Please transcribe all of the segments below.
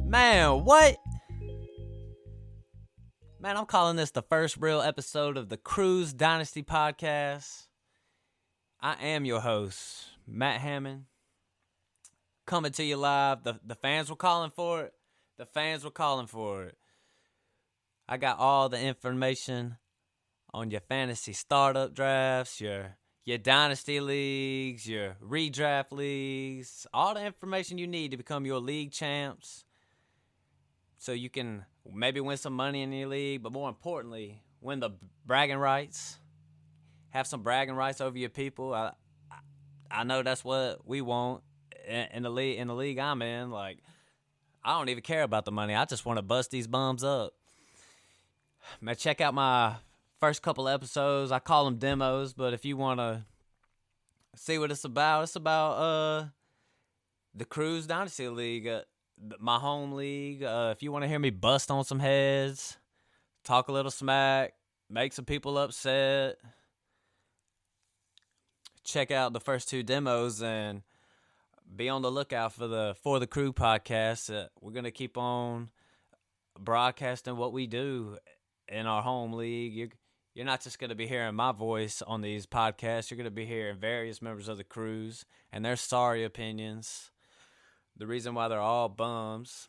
Man, what? Man, I'm calling this the first real episode of the Cruise Dynasty podcast. I am your host, Matt Hammond, coming to you live. The fans were calling for it. The fans were calling for it. I got all the information on your fantasy startup drafts, your dynasty leagues, your redraft leagues, all the information you need to become your league champs so you can maybe win some money in your league, but more importantly, win the bragging rights. Have some bragging rights over your people. I know that's what we want in the league I'm in. Like, I don't even care about the money. I just want to bust these bums up. Man, check out my first couple episodes. I call them demos, but if you want to see what it's about the Cruise Dynasty League, my home league. If you want to hear me bust on some heads, talk a little smack, make some people upset, check out the first two demos and be on the lookout for the Crew podcast. We're going to keep on broadcasting what we do in our home league. You're not just going to be hearing my voice on these podcasts. You're going to be hearing various members of the Crews and their sorry opinions, the reason why they're all bums.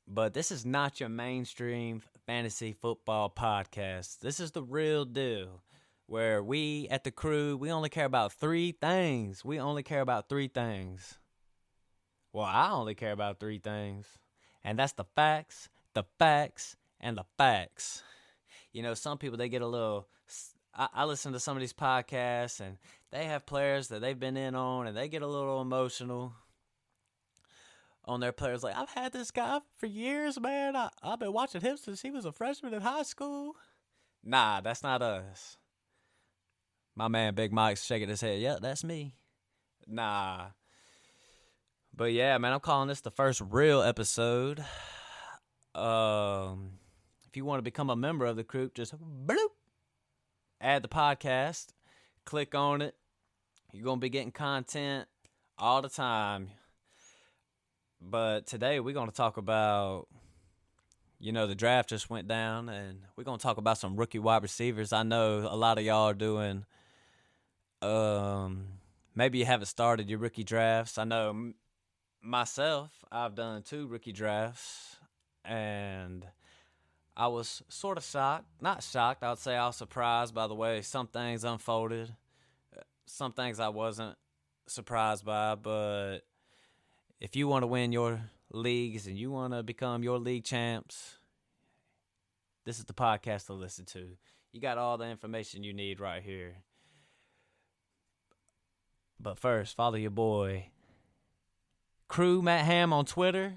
But this is not your mainstream fantasy football podcast. This is the real deal, where we at the Crew, we only care about three things. Well, I only care about three things, and that's the facts, and the facts. You know, some people, they get a little, I listen to some of these podcasts, and they have players that they've been in on, and they get a little emotional on their players. Like, I've had this guy for years, man. I've been watching him since he was a freshman in high school. Nah, that's not us. My man Big Mike's shaking his head. Yeah, that's me. Nah. But yeah, man, I'm calling this the first real episode. If you want to become a member of the group, just bloop, add the podcast, click on it. You're going to be getting content all the time. But today we're going to talk about, the draft just went down, and we're going to talk about some rookie wide receivers. I know a lot of y'all are doing, maybe you haven't started your rookie drafts. I know myself, I've done 2 rookie drafts, and I was sort of shocked. Not shocked, I would say I was surprised by the way some things unfolded. Some things I wasn't surprised by, but if you want to win your leagues and you want to become your league champs, this is the podcast to listen to. You got all the information you need right here. But first, follow your boy, Crew Matt Ham, on Twitter.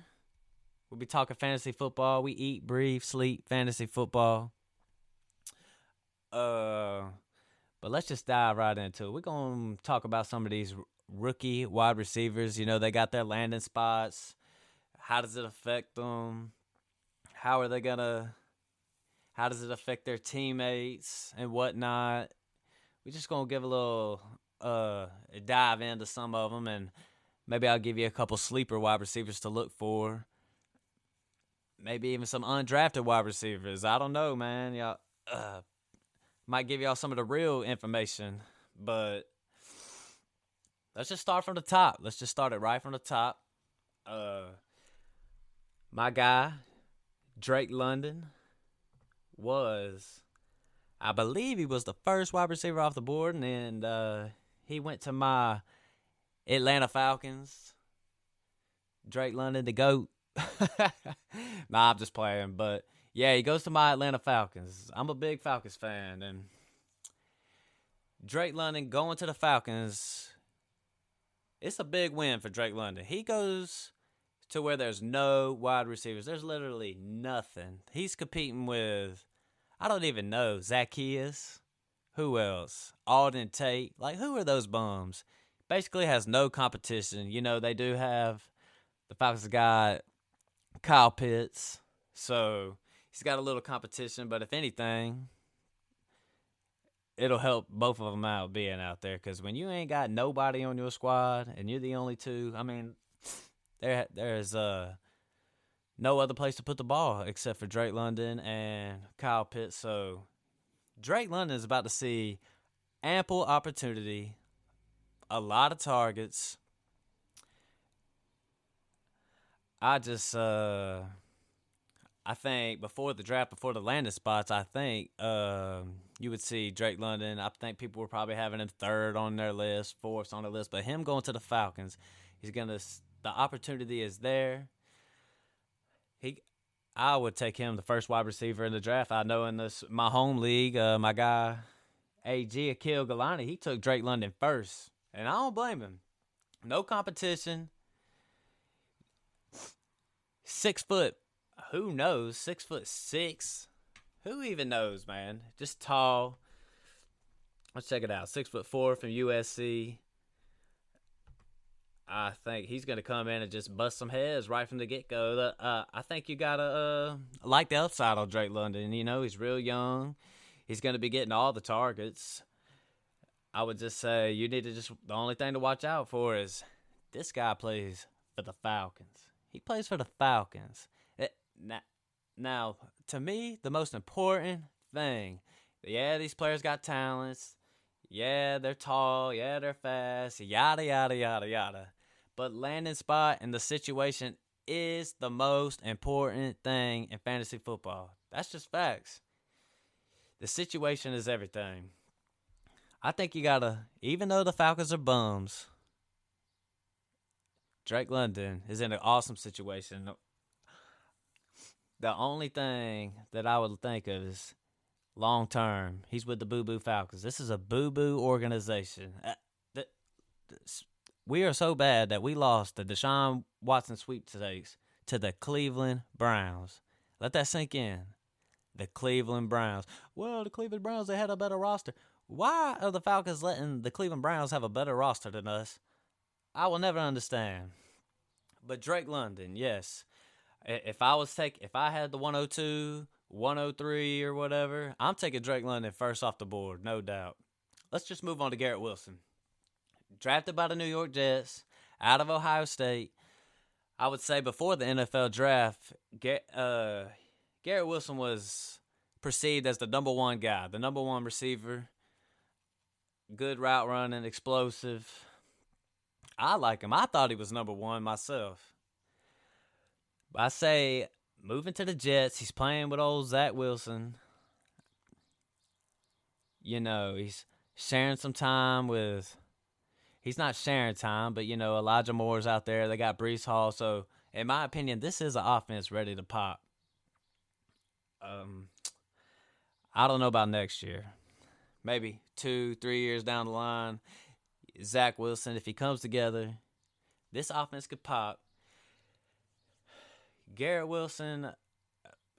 We'll be talking fantasy football. We eat, breathe, sleep fantasy football. But let's just dive right into it. We're going to talk about some of these rookie wide receivers. They got their landing spots. How does it affect them? How does it affect their teammates and whatnot? We're just going to give a little dive into some of them, and maybe I'll give you a couple sleeper wide receivers to look for. Maybe even some undrafted wide receivers. I don't know, man. Y'all might give y'all some of the real information, but let's just start from the top. Let's just start it right from the top. My guy, Drake London, I believe he was the first wide receiver off the board, and he went to my Atlanta Falcons. Drake London, the GOAT. Nah, I'm just playing, but yeah, he goes to my Atlanta Falcons. I'm a big Falcons fan, and Drake London going to the Falcons, it's a big win for Drake London. He goes to where there's no wide receivers. There's literally nothing. He's competing with, I don't even know, Zacchaeus. Who else? Alden Tate. Like, who are those bums? basically has no competition. You know, they do have the Falcons got Kyle Pitts, so he's got a little competition. But if anything, it'll help both of them out being out there. Because when you ain't got nobody on your squad and you're the only two, I mean, there's no other place to put the ball except for Drake London and Kyle Pitts. So Drake London is about to see ample opportunity, a lot of targets. I think before the draft, before the landing spots, I think you would see Drake London. I think people were probably having him third on their list, fourth on their list. But him going to the Falcons, the opportunity is there. I would take him the first wide receiver in the draft. I know in my home league, my guy AG Akil Galani, he took Drake London first, and I don't blame him. No competition. 6 foot. Who knows? 6'6". Who even knows, man? Just tall. Let's check it out. 6'4" from USC. I think he's going to come in and just bust some heads right from the get-go. I think you got to like the upside on Drake London. You know, he's real young. He's going to be getting all the targets. I would just say you need to the only thing to watch out for is this guy plays for the Falcons. He plays for the Falcons. Now, to me, the most important thing, yeah, these players got talents. Yeah, they're tall. Yeah, they're fast. Yada, yada, yada, yada. But landing spot and the situation is the most important thing in fantasy football. That's just facts. The situation is everything. I think you got to, even though the Falcons are bums, Drake London is in an awesome situation. The only thing that I would think of is long term, he's with the Boo Boo Falcons. This is a boo boo organization. We are so bad that we lost the Deshaun Watson sweepstakes to the Cleveland Browns. Let that sink in. The Cleveland Browns. Well, the Cleveland Browns, they had a better roster. Why are the Falcons letting the Cleveland Browns have a better roster than us? I will never understand. But Drake London, yes. If I had the 102, 103 or whatever, I'm taking Drake London first off the board, no doubt. Let's just move on to Garrett Wilson. Drafted by the New York Jets, out of Ohio State. I would say before the NFL draft, Garrett Wilson was perceived as the number one guy, the number one receiver. Good route running, explosive. I like him. I thought he was number one myself. But I say, moving to the Jets, he's playing with old Zach Wilson. You know, he's sharing some time with... He's not sharing time, but, you know, Elijah Moore's out there. They got Breece Hall. So, in my opinion, this is an offense ready to pop. I don't know about next year. Maybe 2-3 years down the line, Zach Wilson, if he comes together, this offense could pop. Garrett Wilson,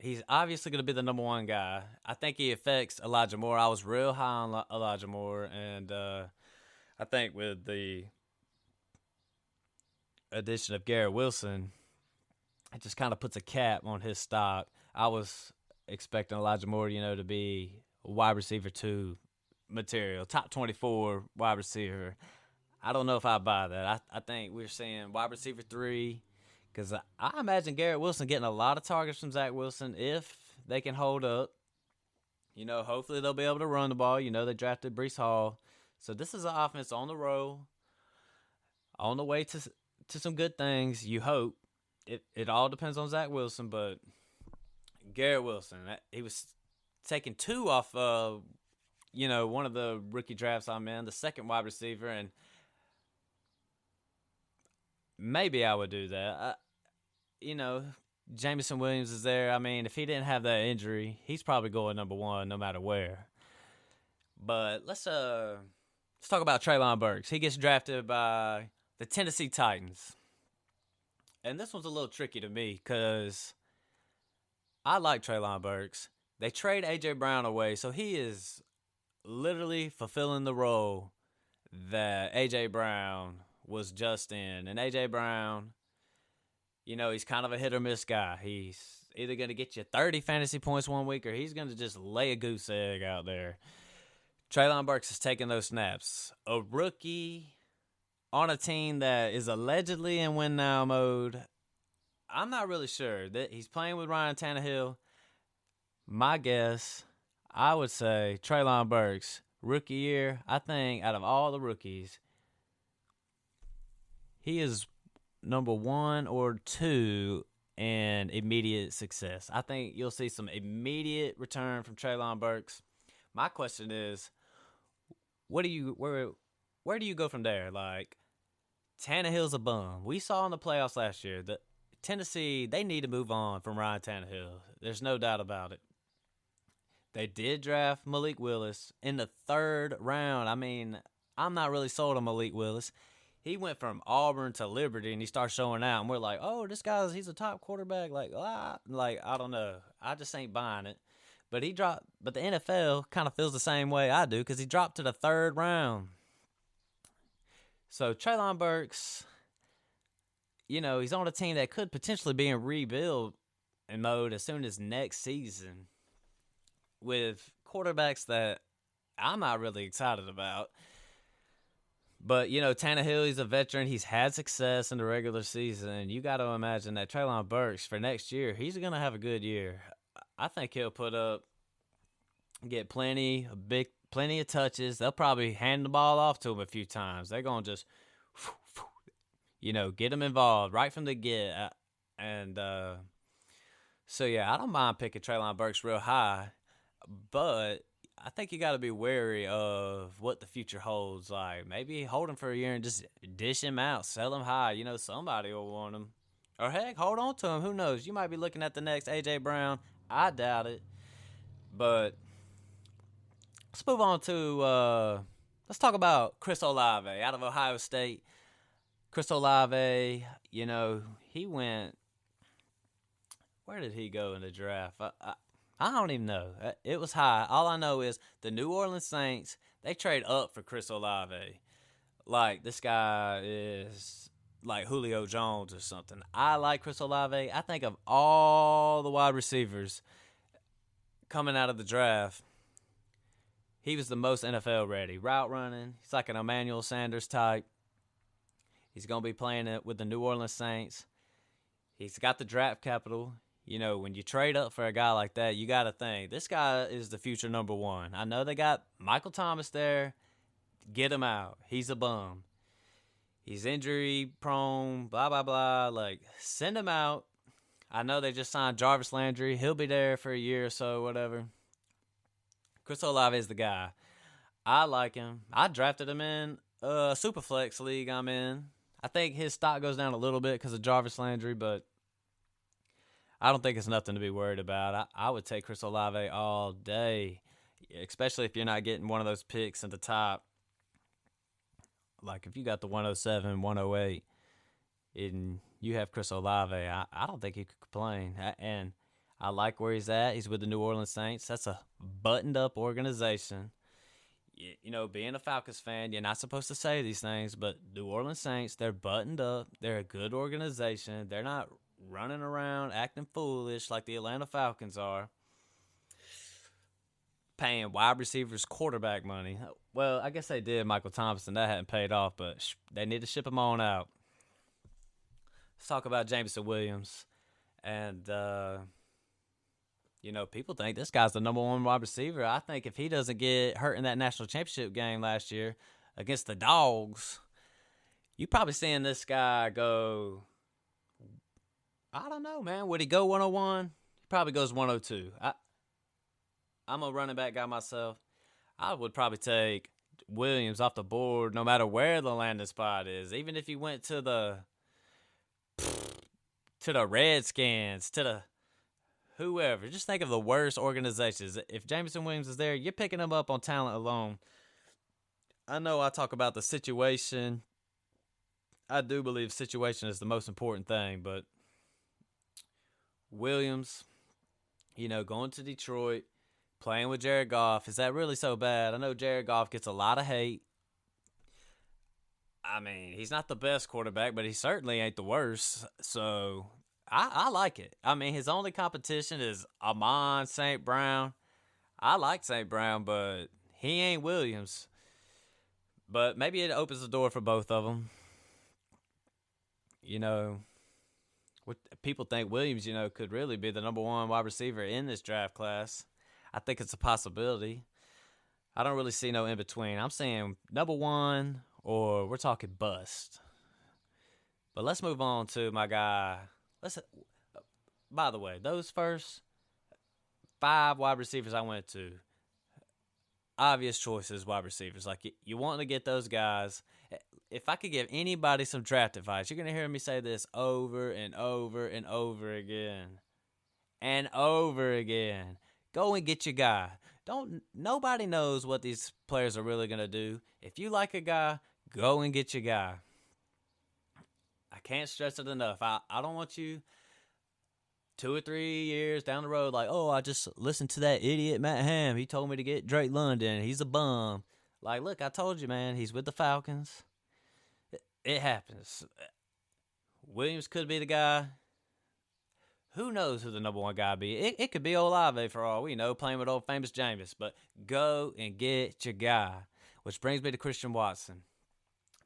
he's obviously going to be the number one guy. I think he affects Elijah Moore. I was real high on Elijah Moore, and I think with the addition of Garrett Wilson, it just kind of puts a cap on his stock. I was expecting Elijah Moore, you know, to be wide receiver 2 material, top 24 wide receiver. I don't know if I buy that. I think we're seeing wide receiver 3, because I imagine Garrett Wilson getting a lot of targets from Zach Wilson if they can hold up. You know, hopefully they'll be able to run the ball. You know, they drafted Breece Hall. So this is an offense on the roll, on the way to some good things, you hope. It all depends on Zach Wilson, but Garrett Wilson, he was taking 2 off one of the rookie drafts I'm in, the second wide receiver, and maybe I would do that. Jameson Williams is there. I mean, if he didn't have that injury, he's probably going number 1 no matter where. But let's talk about Treylon Burks. He gets drafted by the Tennessee Titans. And this one's a little tricky to me because I like Treylon Burks. They trade A.J. Brown away, so he is literally fulfilling the role that A.J. Brown was just in. And A.J. Brown, he's kind of a hit or miss guy. He's either going to get you 30 fantasy points one week or he's going to just lay a goose egg out there. Treylon Burks is taking those snaps. A rookie on a team that is allegedly in win now mode. I'm not really sure. That he's playing with Ryan Tannehill. My guess, I would say Treylon Burks, rookie year, I think out of all the rookies, he is number 1 or 2 in immediate success. I think you'll see some immediate return from Treylon Burks. My question is, where do you go from there? Like, Tannehill's a bum. We saw in the playoffs last year that Tennessee, they need to move on from Ryan Tannehill. There's no doubt about it. They did draft Malik Willis in the 3rd round. I mean, I'm not really sold on Malik Willis. He went from Auburn to Liberty, and he started showing out. And we're like, oh, he's a top quarterback. Like, I don't know. I just ain't buying it. But the NFL kind of feels the same way I do because he dropped to the 3rd round. So Treylon Burks, he's on a team that could potentially be in rebuild mode as soon as next season with quarterbacks that I'm not really excited about. But, Tannehill, he's a veteran. He's had success in the regular season. You got to imagine that Treylon Burks for next year, he's going to have a good year. I think he'll get plenty of touches. They'll probably hand the ball off to him a few times. They're going to just, get him involved right from the get. So, yeah, I don't mind picking Treylon Burks real high, but I think you got to be wary of what the future holds. Like, maybe hold him for a year and just dish him out, sell him high. Somebody will want him. Or, heck, hold on to him. Who knows? You might be looking at the next A.J. Brown. I doubt it. But let's move on to let's talk about Chris Olave out of Ohio State. Chris Olave, he went – where did he go in the draft? I don't even know. It was high. All I know is the New Orleans Saints, they trade up for Chris Olave. Like, this guy is like Julio Jones or something. I like Chris Olave. I think of all the wide receivers coming out of the draft, he was the most NFL ready. Route running, he's like an Emmanuel Sanders type. He's going to be playing it with the New Orleans Saints. He's got the draft capital. When you trade up for a guy like that, you got to think, this guy is the future number 1. I know they got Michael Thomas there. Get him out. He's a bum. He's injury prone, blah, blah, blah. Like, send him out. I know they just signed Jarvis Landry. He'll be there for a year or so, whatever. Chris Olave is the guy. I like him. I drafted him in a Superflex league I'm in. I think his stock goes down a little bit because of Jarvis Landry, but I don't think it's nothing to be worried about. I would take Chris Olave all day, especially if you're not getting one of those picks at the top. Like if you got the 107, 108, and you have Chris Olave, I don't think you could complain. And I like where he's at. He's with the New Orleans Saints. That's a buttoned-up organization. Being a Falcons fan, you're not supposed to say these things, but New Orleans Saints, they're buttoned up. They're a good organization. They're not running around acting foolish like the Atlanta Falcons are, paying wide receivers quarterback money. Well, I guess they did Michael Thompson. That hadn't paid off, but they need to ship him on out. Let's talk about Jameson Williams. And, people think this guy's the number 1 wide receiver. I think if he doesn't get hurt in that national championship game last year against the Dogs, you probably seeing this guy go, I don't know, man. Would he go 101? He probably goes 102. I'm a running back guy myself. I would probably take Williams off the board no matter where the landing spot is. Even if he went to the Redskins, to the whoever. Just think of the worst organizations. If Jameson Williams is there, you're picking him up on talent alone. I know I talk about the situation. I do believe situation is the most important thing, but Williams, going to Detroit, playing with Jared Goff, is that really so bad? I know Jared Goff gets a lot of hate, I mean, he's not the best quarterback, but he certainly ain't the worst. So I like it. I mean, his only competition is Amon St. Brown. I like St. Brown, but he ain't Williams. But maybe it opens the door for both of them. You know, what people think Williams, could really be the number one wide receiver in this draft class. I think it's a possibility. I don't really see no in between. I'm saying number one, or we're talking bust. But let's move on to my guy. By the way, those first 5 wide receivers I went to, obvious choices wide receivers. Like, you want to get those guys. If I could give anybody some draft advice, you're going to hear me say this over and over and over again. And over again. Go and get your guy. Nobody knows what these players are really going to do. If you like a guy, go and get your guy. I can't stress it enough. I don't want you 2 or 3 years down the road like, oh, I just listened to that idiot Matt Ham. He told me to get Drake London. He's a bum. Like, look, I told you, man. He's with the Falcons. It happens. Williams could be the guy. Who knows who the number one guy be? It could be Olave for all we know, playing with old famous Jameis. But go and get your guy. Which brings me to Christian Watson.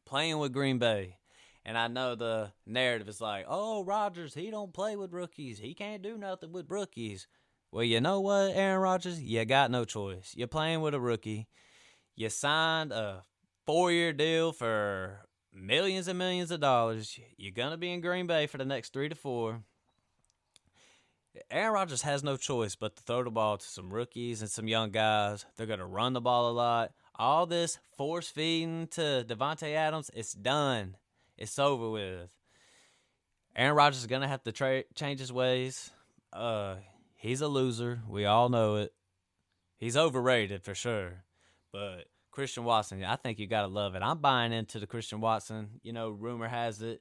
Playing with Green Bay. And I know the narrative is like, oh, Rodgers, he don't play with rookies. He can't do nothing with rookies. Well, you know what, Aaron Rodgers? You got no choice. You're playing with a rookie. You signed a 4-year deal for millions and millions of dollars. You're going to be in Green Bay for the next 3 to 4. Aaron Rodgers has no choice but to throw the ball to some rookies and some young guys. They're going to run the ball a lot. All this force feeding to Devontae Adams, it's done. It's over with. Aaron Rodgers is going to have to change his ways. He's a loser. We all know it. He's overrated for sure. But Christian Watson, I think you got to love it. I'm buying into the Christian Watson. Rumor has it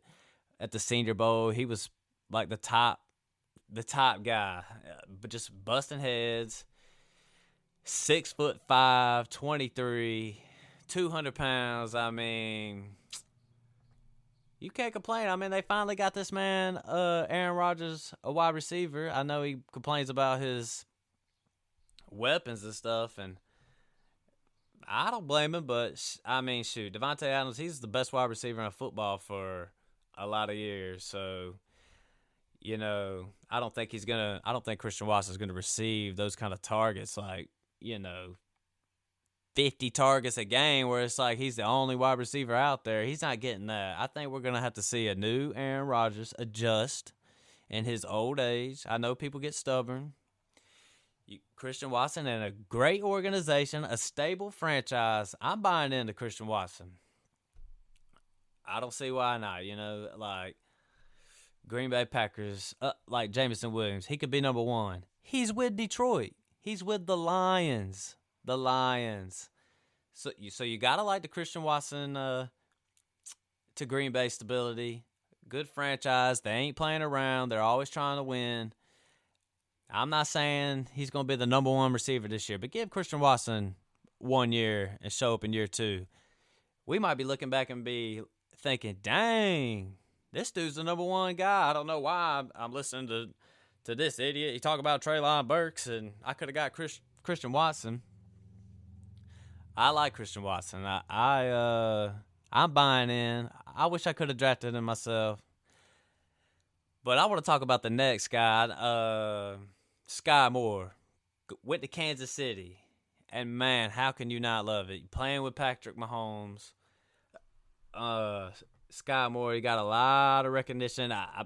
at the Senior Bowl, he was like the top guy, but just busting heads. 6'5", 23, 200 pounds. I mean, you can't complain. I mean, they finally got this man, Aaron Rodgers, a wide receiver. I know he complains about his weapons and stuff, and I don't blame him, but I mean, shoot, Devontae Adams, he's the best wide receiver in football for a lot of years, so I don't think Christian Watson's gonna receive those kind of targets, like 50 targets a game, where it's like he's the only wide receiver out there. He's not getting that. I think we're gonna have to see a new Aaron Rodgers adjust in his old age. I know people get stubborn. Christian Watson in a great organization, a stable franchise. I'm buying into Christian Watson. I don't see why not. Like Green Bay Packers, like Jameson Williams, he could be number one. He's with Detroit. He's with the Lions. The Lions. So you gotta like the Christian Watson to Green Bay stability. Good franchise. They ain't playing around. They're always trying to win. I'm not saying he's going to be the number one receiver this year, but give Christian Watson 1 year and show up in year 2. We might be looking back and be thinking, dang, this dude's the number one guy. I don't know why I'm listening to this idiot. He talk about Treylon Burks, and I could have got Christian Watson. I like Christian Watson. I'm buying in. I wish I could have drafted him myself. But I want to talk about the next guy, Sky Moore, went to Kansas City. And, man, how can you not love it? Playing with Patrick Mahomes. Sky Moore, he got a lot of recognition. I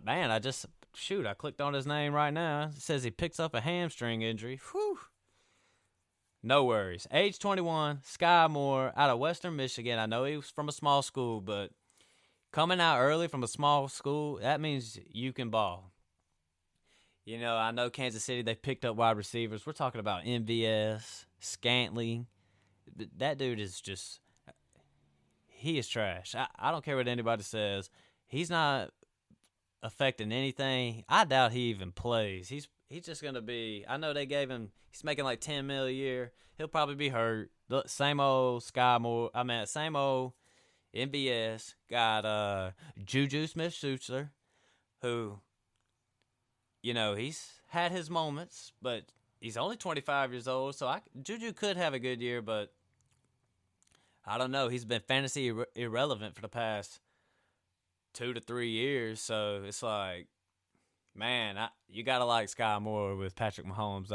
clicked on his name right now. It says he picks up a hamstring injury. Whew. No worries. Age 21, Sky Moore out of Western Michigan. I know he was from a small school, but coming out early from a small school, that means you can ball. I know Kansas City, they picked up wide receivers. We're talking about MVS, Scantling. That dude is just, he is trash. I don't care what anybody says. He's not affecting anything. I doubt he even plays. He's just going to be, I know they gave him, he's making like $10 million a year. He'll probably be hurt. Same old Sky Moore, same old MBS. Got Juju Smith-Schuster, who, he's had his moments, but he's only 25 years old, so Juju could have a good year, but I don't know. He's been fantasy irrelevant for the past 2 to 3 years, so it's like, man, you got to like Sky Moore with Patrick Mahomes.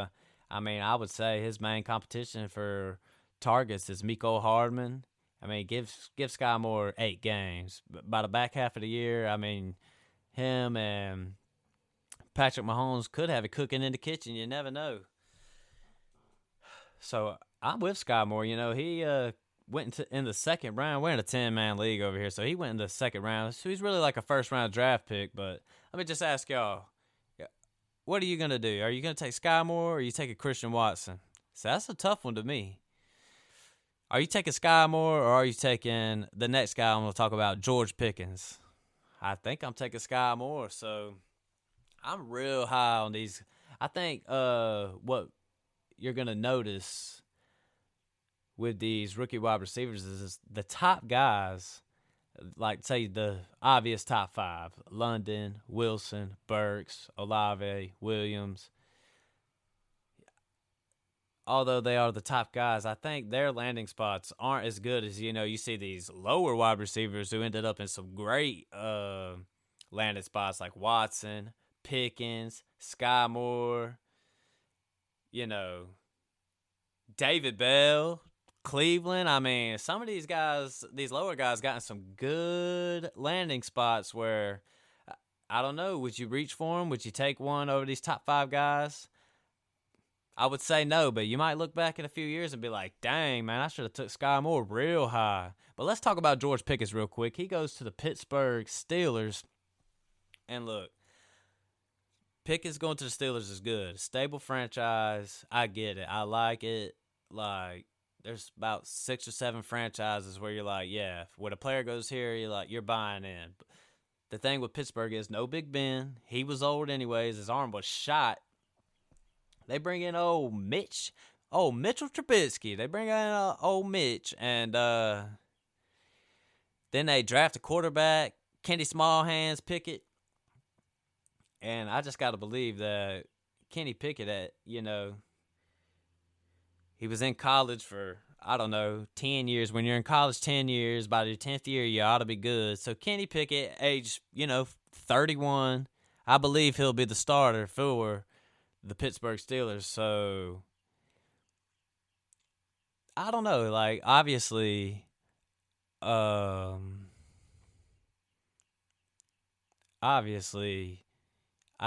I mean, I would say his main competition for targets is Mecole Hardman. I mean, give Sky Moore 8 games. But by the back half of the year, I mean, him and Patrick Mahomes could have it cooking in the kitchen. You never know. So I'm with Sky Moore. He went in the second round. We're in a 10-man league over here, so he went in the second round. So he's really like a first-round draft pick. But let me just ask y'all, what are you going to do? Are you going to take Sky Moore or are you taking Christian Watson? So that's a tough one to me. Are you taking Sky Moore or are you taking the next guy I'm going to talk about, George Pickens? I think I'm taking Sky Moore, so I'm real high on these. I think what you're going to notice with these rookie wide receivers is the top guys, like say the obvious top 5, London, Wilson, Burks, Olave, Williams. Although they are the top guys, I think their landing spots aren't as good as, you see these lower wide receivers who ended up in some great landing spots like Watson, Pickens, Sky Moore, David Bell, Cleveland. I mean, some of these guys, these lower guys, gotten some good landing spots where, I don't know, would you reach for them? Would you take one over these top 5 guys? I would say no, but you might look back in a few years and be like, dang, man, I should have took Sky Moore real high. But let's talk about George Pickens real quick. He goes to the Pittsburgh Steelers. And look, Pickens going to the Steelers is good. Stable franchise. I get it. I like it. Like, there's about 6 or 7 franchises where you're like, yeah, when a player goes here, you're buying in. But the thing with Pittsburgh is no Big Ben. He was old anyways. His arm was shot. They bring in old Mitchell Trubisky. They bring in old Mitch, and then they draft a quarterback, Kenny Smallhands Pickett. And I just got to believe that Kenny Pickett, he was in college for, 10 years. When you're in college 10 years, by your 10th year, you ought to be good. So Kenny Pickett, age, 31, I believe he'll be the starter for the Pittsburgh Steelers. So I don't know, like, obviously I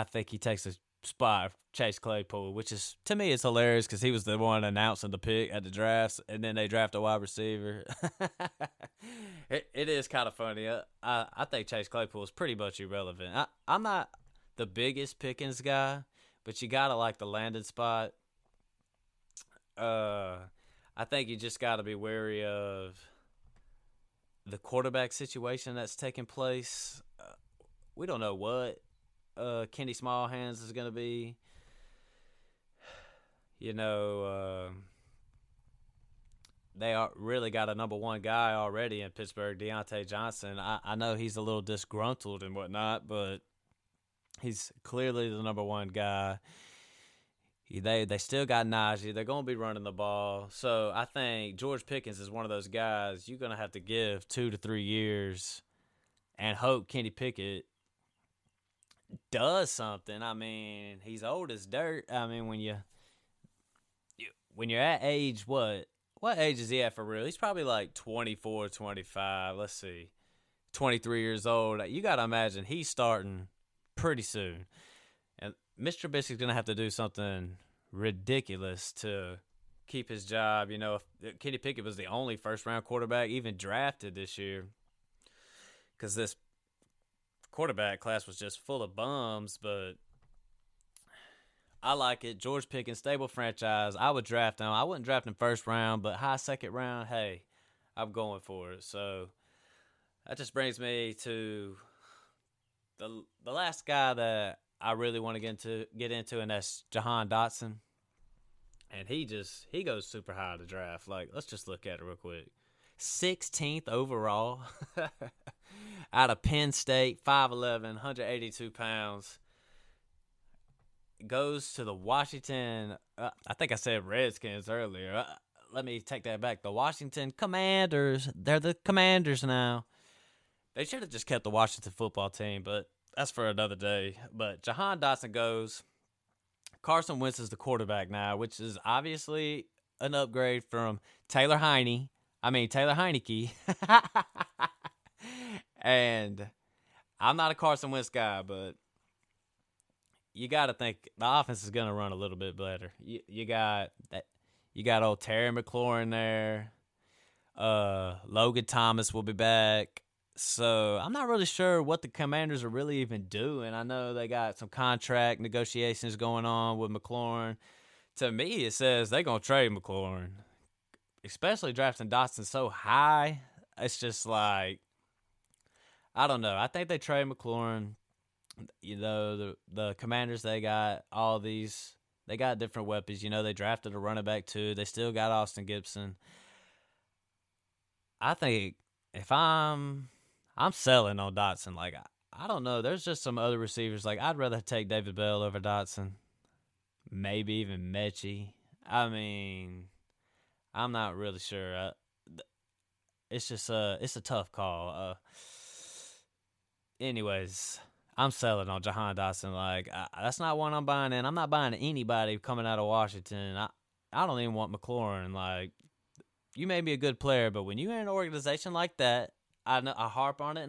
think he takes a spot of Chase Claypool, which is, to me, it's hilarious because he was the one announcing the pick at the drafts, and then they draft a wide receiver. It is kind of funny. I think Chase Claypool is pretty much irrelevant. I'm not the biggest Pickens guy, but you gotta like the landing spot. I think you just gotta be wary of the quarterback situation that's taking place. We don't know what Kenny Smallhands is gonna be. They are really got a number 1 guy already in Pittsburgh, Deontay Johnson. I know he's a little disgruntled and whatnot, but he's clearly the number 1 guy. They still got Najee. They're going to be running the ball. So I think George Pickens is one of those guys you're going to have to give 2 to 3 years and hope Kenny Pickett does something. I mean, he's old as dirt. I mean, when you're at age, what age is he at for real? He's probably like 24, 25. Let's see. 23 years old. You got to imagine he's starting pretty soon. And Mr. Trubisky's going to have to do something ridiculous to keep his job. If Kenny Pickett was the only first-round quarterback even drafted this year, because this quarterback class was just full of bums, but I like it. George Pickens, stable franchise. I would draft him. I wouldn't draft him first round, but high second round, hey, I'm going for it. So that just brings me to the last guy that I really want to get into, and that's Jahan Dotson. And he goes super high to draft. Like, let's just look at it real quick. 16th overall out of Penn State, 5'11", 182 pounds. Goes to the Washington, I think I said Redskins earlier. Let me take that back. The Washington Commanders. They're the Commanders now. They should have just kept the Washington football team, but that's for another day. But Jahan Dotson goes. Carson Wentz is the quarterback now, which is obviously an upgrade from Taylor Heineke. And I'm not a Carson Wentz guy, but you got to think the offense is going to run a little bit better. You got old Terry McLaurin there. Logan Thomas will be back. So I'm not really sure what the Commanders are really even doing. I know they got some contract negotiations going on with McLaurin. To me, it says they're going to trade McLaurin. Especially drafting Dotson so high. It's just like, I don't know. I think they trade McLaurin. You know, the Commanders, they got all these. They got different weapons. You know, they drafted a running back too. They still got Austin Gibson. I think if I'm selling on Dotson. Like, I don't know. There's just some other receivers. Like, I'd rather take David Bell over Dotson. Maybe even Mechie. I mean, I'm not really sure. It's just it's a tough call. Anyways, I'm selling on Jahan Dotson. Like, that's not one I'm buying in. I'm not buying anybody coming out of Washington. I don't even want McLaurin. Like, you may be a good player, but when you're in an organization like that, I harp on it.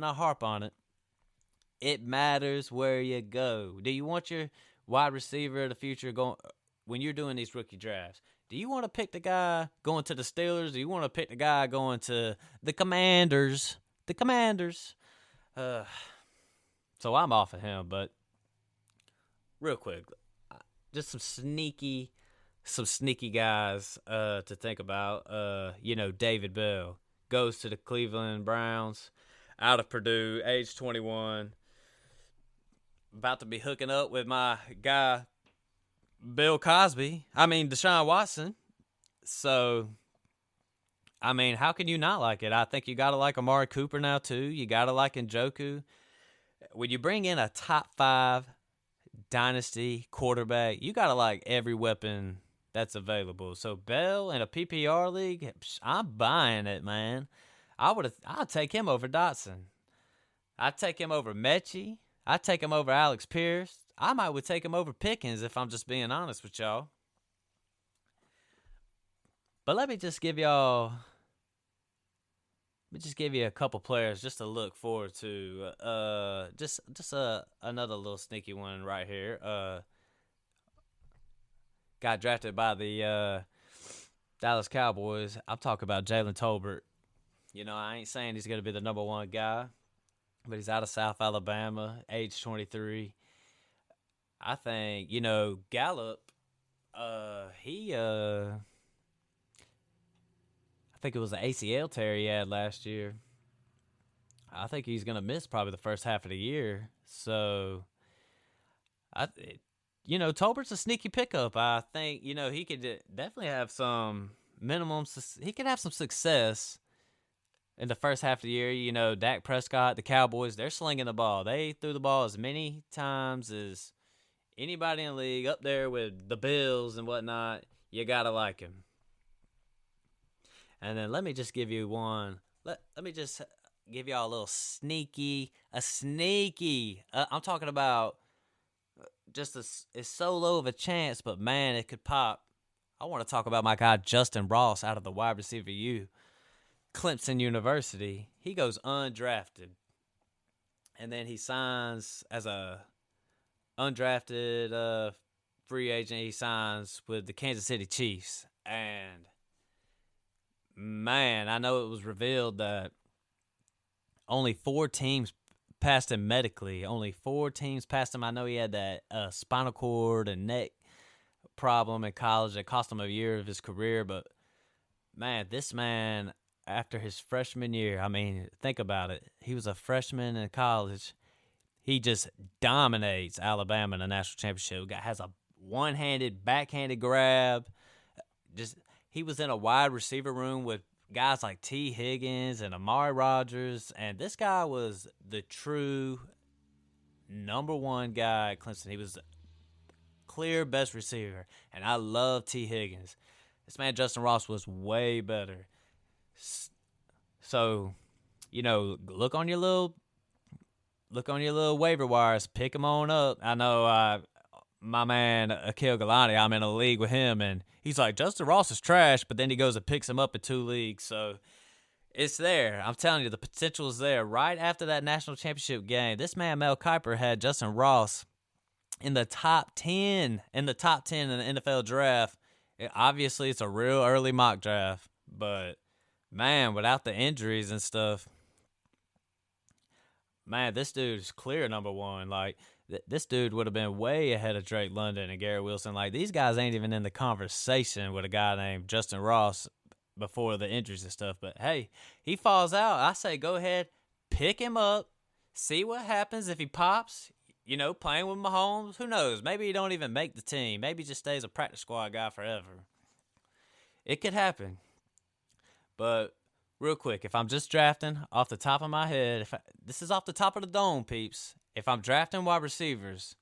It matters where you go. Do you want your wide receiver of the future going when you're doing these rookie drafts? Do you want to pick the guy going to the Steelers? Do you want to pick the guy going to the Commanders? So I'm off of him, but real quick, just some sneaky guys to think about. David Bell goes to the Cleveland Browns out of Purdue, age 21. About to be hooking up with my guy, Deshaun Watson. So, how can you not like it? I think you got to like Amari Cooper now, too. You got to like Njoku. When you bring in a top 5 dynasty quarterback, you got to like every weapon that's available. So Bell in a PPR league, I'm buying it, man. I'd take him over Dotson. I'd take him over Mechie. I'd take him over Alex Pierce. I would take him over Pickens if I'm just being honest with y'all. But let me just give you a couple players just to look forward to. Another little sneaky one right here. Got drafted by the Dallas Cowboys. I'm talking about Jalen Tolbert. You know, I ain't saying he's going to be the number 1 guy, but he's out of South Alabama, age 23. I think, Gallup, I think it was an ACL tear he had last year. I think he's going to miss probably the first half of the year. So, Tolbert's a sneaky pickup. I think, he could definitely have some he could have some success in the first half of the year. Dak Prescott, the Cowboys, they're slinging the ball. They threw the ball as many times as anybody in the league, up there with the Bills and whatnot. You got to like him. And then let me just give you one. Let me just give y'all a little sneaky. I'm talking about just it's so low of a chance, but man, it could pop. I want to talk about my guy Justin Ross out of the wide receiver U, Clemson University. He goes undrafted, and then he signs as a undrafted free agent. He signs with the Kansas City Chiefs, and man, I know it was revealed that only 4 teams passed him medically. Only 4 teams passed him. I know he had that spinal cord and neck problem in college that cost him a year of his career. But, man, this man, after his freshman year, think about it. He was a freshman in college. He just dominates Alabama in the national championship. Has a one-handed, backhanded grab. He was in a wide receiver room with guys like T. Higgins and Amari Rodgers, and this guy was the true number one guy at Clemson. He was the clear best receiver, and I love T. Higgins. This man Justin Ross was way better. So, look on your little waiver wires, pick him on up. I know my man Akil Galani, I'm in a league with him, and he's like, Justin Ross is trash, but then he goes and picks him up in 2 leagues. So it's there. I'm telling you, the potential is there. Right after that national championship game, this man Mel Kiper had Justin Ross in the top 10 in the NFL draft. Obviously, it's a real early mock draft, but man, without the injuries and stuff, man, this dude's clear number one. Like, this dude would have been way ahead of Drake London and Garrett Wilson. Like, these guys ain't even in the conversation with a guy named Justin Ross before the injuries and stuff. But, hey, he falls out. I say go ahead, pick him up, see what happens if he pops. Playing with Mahomes, who knows? Maybe he don't even make the team. Maybe he just stays a practice squad guy forever. It could happen. But real quick, if I'm just drafting off the top of my head, this is off the top of the dome, peeps. If I'm drafting wide receivers,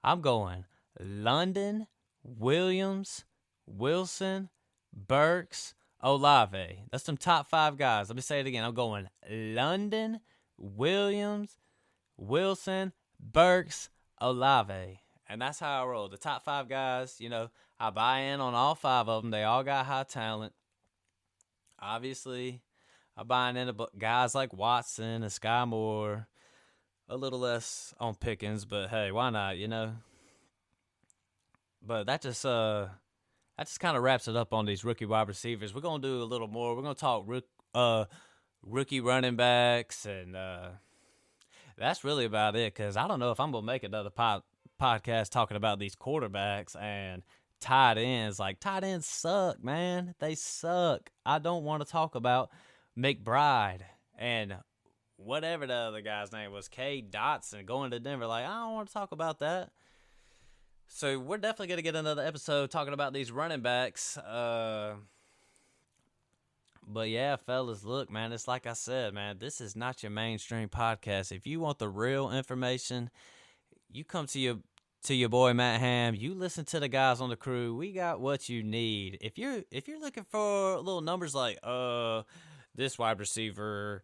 I'm going London, Williams, Wilson, Burks, Olave. That's some top 5 guys. Let me say it again. I'm going London, Williams, Wilson, Burks, Olave. And that's how I roll. The top 5 guys, I buy in on all 5 of them. They all got high talent. Obviously, I'm buying into guys like Watson and Sky Moore. A little less on Pickens, but hey, why not, But that just kind of wraps it up on these rookie wide receivers. We're going to do a little more. We're going to talk rookie running backs, and that's really about it, because I don't know if I'm going to make another podcast talking about these quarterbacks and tight ends. Like, tight ends suck, man. They suck. I don't want to talk about McBride and whatever the other guy's name was, K. Dotson, going to Denver. Like, I don't want to talk about that. So we're definitely going to get another episode talking about these running backs. But yeah, fellas, look, man, it's like I said, man, this is not your mainstream podcast. If you want the real information, you come to your boy Matt Ham. You listen to the guys on the crew. We got what you need. If you're looking for little numbers like this wide receiver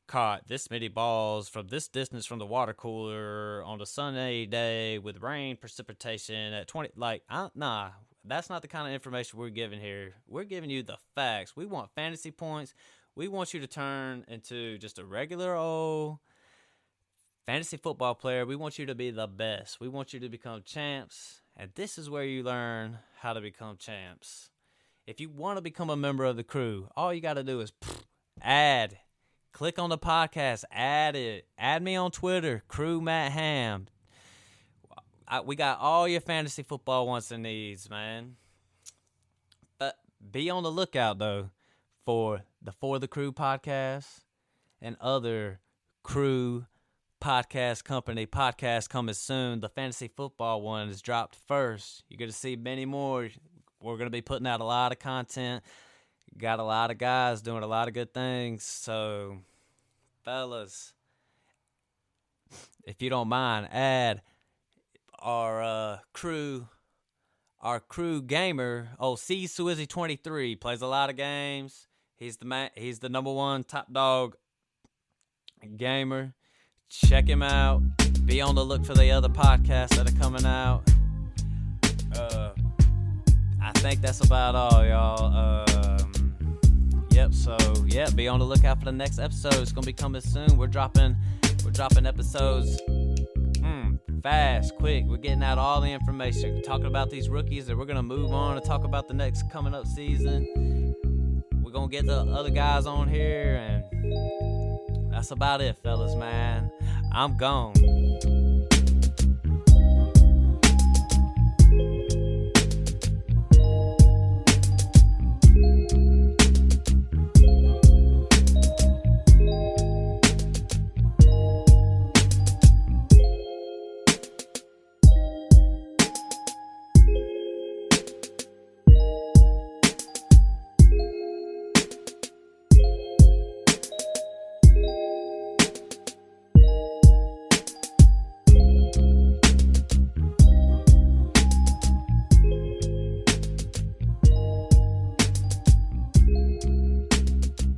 caught this many balls from this distance from the water cooler on a sunny day with rain precipitation at 20, nah, that's not the kind of information we're giving here. We're giving you the facts. We want fantasy points. We want you to turn into just a regular old fantasy football player. We want you to be the best. We want you to become champs, and this is where you learn how to become champs. If you want to become a member of the crew, all you got to do is add. Click on the podcast, add it. Add me on Twitter, Crew Matt Ham. We got all your fantasy football wants and needs, man. But be on the lookout, though, for the Crew podcast and other Crew podcast company podcasts coming soon. The fantasy football one is dropped first. You're going to see many more. We're going to be putting out a lot of content. Got a lot of guys doing a lot of good things. So, fellas, if you don't mind, add our crew gamer. Oh, C Swizzy 23 plays a lot of games. He's the man. He's the number one top dog gamer. Check him out. Be on the look for the other podcasts that are coming out. I think that's about all, y'all. Yep, be on the lookout for the next episode. It's gonna be coming soon. We're dropping episodes fast, quick. We're getting out all the information. We're talking about these rookies, and we're gonna move on and talk about the next coming up season. We're gonna get the other guys on here, and that's about it, fellas, man. I'm gone.